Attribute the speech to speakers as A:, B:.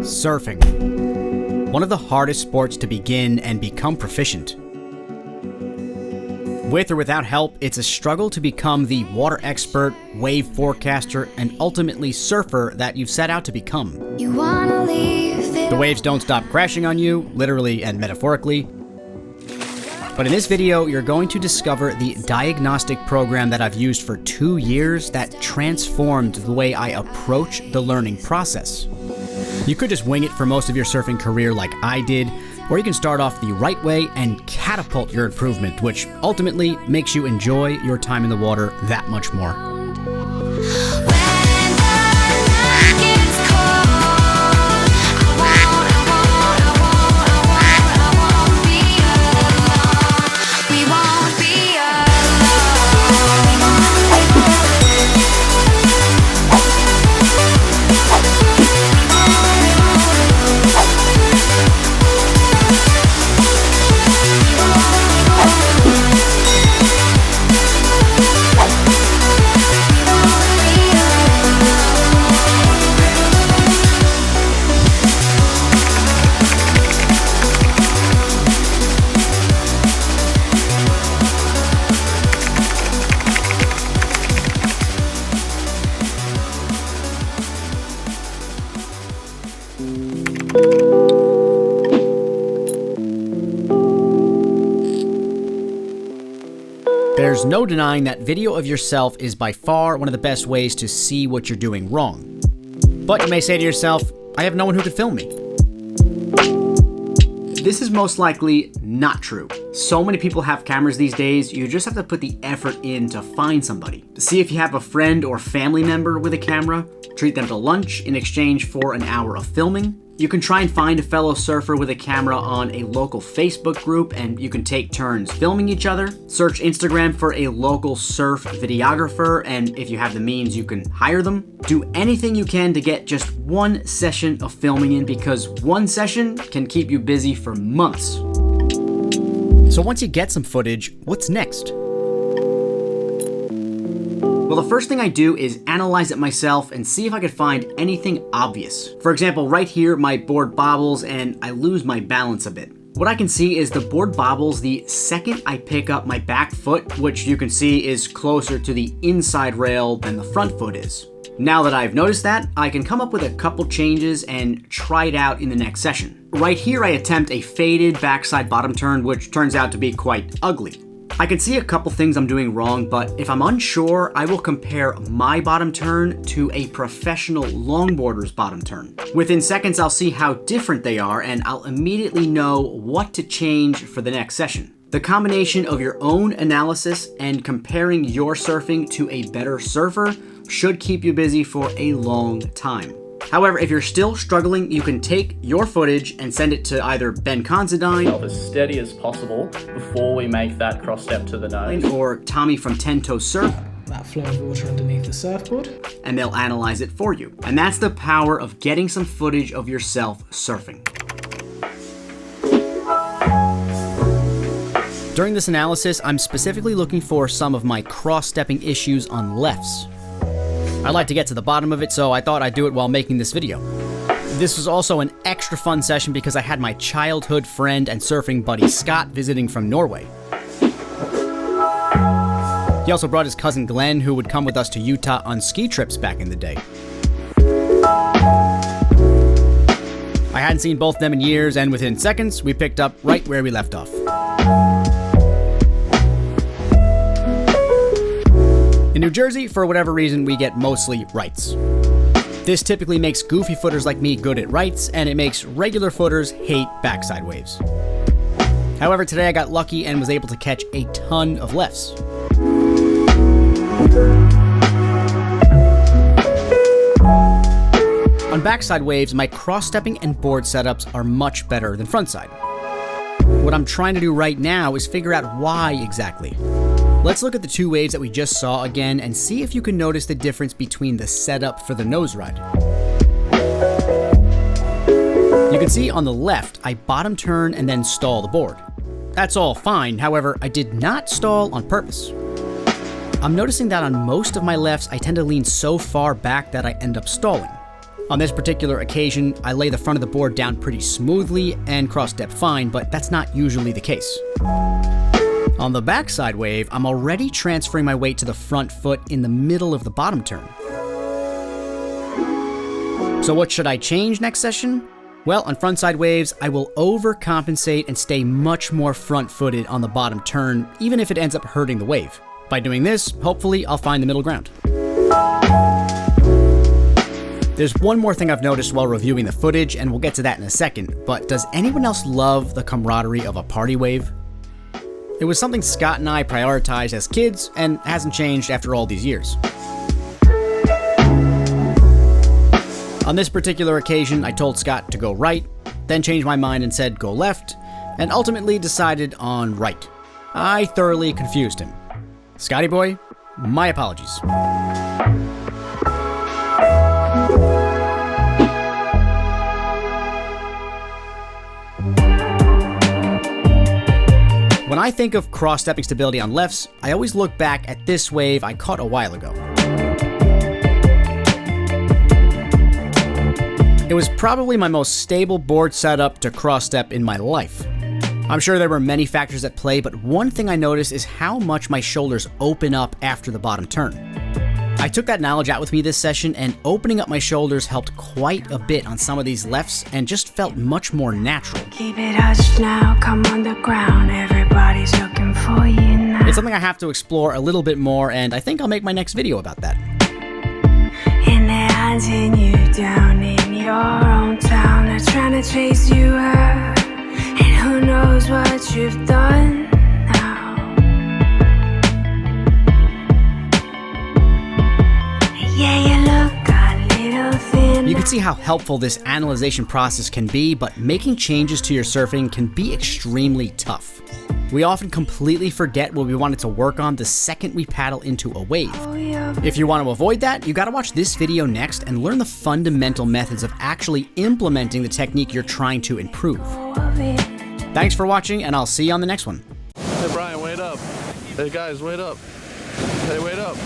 A: Surfing. One of the hardest sports to begin and become proficient. With or without help, it's a struggle to become the water expert, wave forecaster, and ultimately surfer that you've set out to become. The waves don't stop crashing on you, literally and metaphorically. But in this video, you're going to discover the diagnostic program that I've used for 2 years that transformed the way I approach the learning process. You could just wing it for most of your surfing career like I did, or you can start off the right way and catapult your improvement, which ultimately makes you enjoy your time in the water that much more. There's no denying that video of yourself is by far one of the best ways to see what you're doing wrong. But you may say to yourself, I have no one who could film me. This is most likely not true. So many people have cameras these days, you just have to put the effort in to find somebody. See if you have a friend or family member with a camera, treat them to lunch in exchange for an hour of filming. You can try and find a fellow surfer with a camera on a local Facebook group and you can take turns filming each other. Search Instagram for a local surf videographer, and if you have the means, you can hire them. Do anything you can to get just one session of filming in, because one session can keep you busy for months. So once you get some footage, what's next? Well, the first thing I do is analyze it myself and see if I could find anything obvious. For example, right here, my board bobbles and I lose my balance a bit. What I can see is the board bobbles the second I pick up my back foot, which you can see is closer to the inside rail than the front foot is. Now that I've noticed that, I can come up with a couple changes and try it out in the next session. Right here, I attempt a faded backside bottom turn, which turns out to be quite ugly. I can see a couple things I'm doing wrong, but if I'm unsure, I will compare my bottom turn to a professional longboarder's bottom turn. Within seconds, I'll see how different they are, and I'll immediately know what to change for the next session. The combination of your own analysis and comparing your surfing to a better surfer should keep you busy for a long time. However, if you're still struggling, you can take your footage and send it to either Ben Considine,
B: as steady as possible before we make that cross step to the nose,
A: or Tommy from TenToesSurf,
C: that flow of water underneath the surfboard,
A: and they'll analyze it for you. And that's the power of getting some footage of yourself surfing. During this analysis, I'm specifically looking for some of my cross-stepping issues on lefts. I'd like to get to the bottom of it, so I thought I'd do it while making this video. This was also an extra fun session because I had my childhood friend and surfing buddy Scott visiting from Norway. He also brought his cousin Glenn, who would come with us to Utah on ski trips back in the day. I hadn't seen both of them in years, and within seconds, we picked up right where we left off. In New Jersey, for whatever reason, we get mostly rights. This typically makes goofy footers like me good at rights, and it makes regular footers hate backside waves. However, today I got lucky and was able to catch a ton of lefts. On backside waves, my cross-stepping and board setups are much better than frontside. What I'm trying to do right now is figure out why exactly. Let's look at the two waves that we just saw again and see if you can notice the difference between the setup for the nose ride. You can see on the left, I bottom turn and then stall the board. That's all fine, however, I did not stall on purpose. I'm noticing that on most of my lefts, I tend to lean so far back that I end up stalling. On this particular occasion, I lay the front of the board down pretty smoothly and cross-step fine, but that's not usually the case. On the backside wave, I'm already transferring my weight to the front foot in the middle of the bottom turn. So what should I change next session? Well, on frontside waves, I will overcompensate and stay much more front-footed on the bottom turn, even if it ends up hurting the wave. By doing this, hopefully I'll find the middle ground. There's one more thing I've noticed while reviewing the footage, and we'll get to that in a second, but does anyone else love the camaraderie of a party wave? It was something Scott and I prioritized as kids, and hasn't changed after all these years. On this particular occasion, I told Scott to go right, then changed my mind and said go left, and ultimately decided on right. I thoroughly confused him. Scotty boy, my apologies. When I think of cross-stepping stability on lefts, I always look back at this wave I caught a while ago. It was probably my most stable board setup to cross-step in my life. I'm sure there were many factors at play, but one thing I noticed is how much my shoulders open up after the bottom turn. I took that knowledge out with me this session, and opening up my shoulders helped quite a bit on some of these lefts and just felt much more natural.
D: Keep it hushed now, come on the ground, everybody's looking for you now.
A: It's something I have to explore a little bit more, and I think I'll make my next video about that.
D: And they're hunting you down in your own town, they're trying to chase you out, and who knows what you've done.
A: You can see how helpful this analyzation process can be, but making changes to your surfing can be extremely tough. We often completely forget what we wanted to work on the second we paddle into a wave. If you want to avoid that, you gotta watch this video next and learn the fundamental methods of actually implementing the technique you're trying to improve. Thanks for watching, and I'll see you on the next one.
E: Hey Brian, wait up. Hey guys, wait up. Hey, wait up.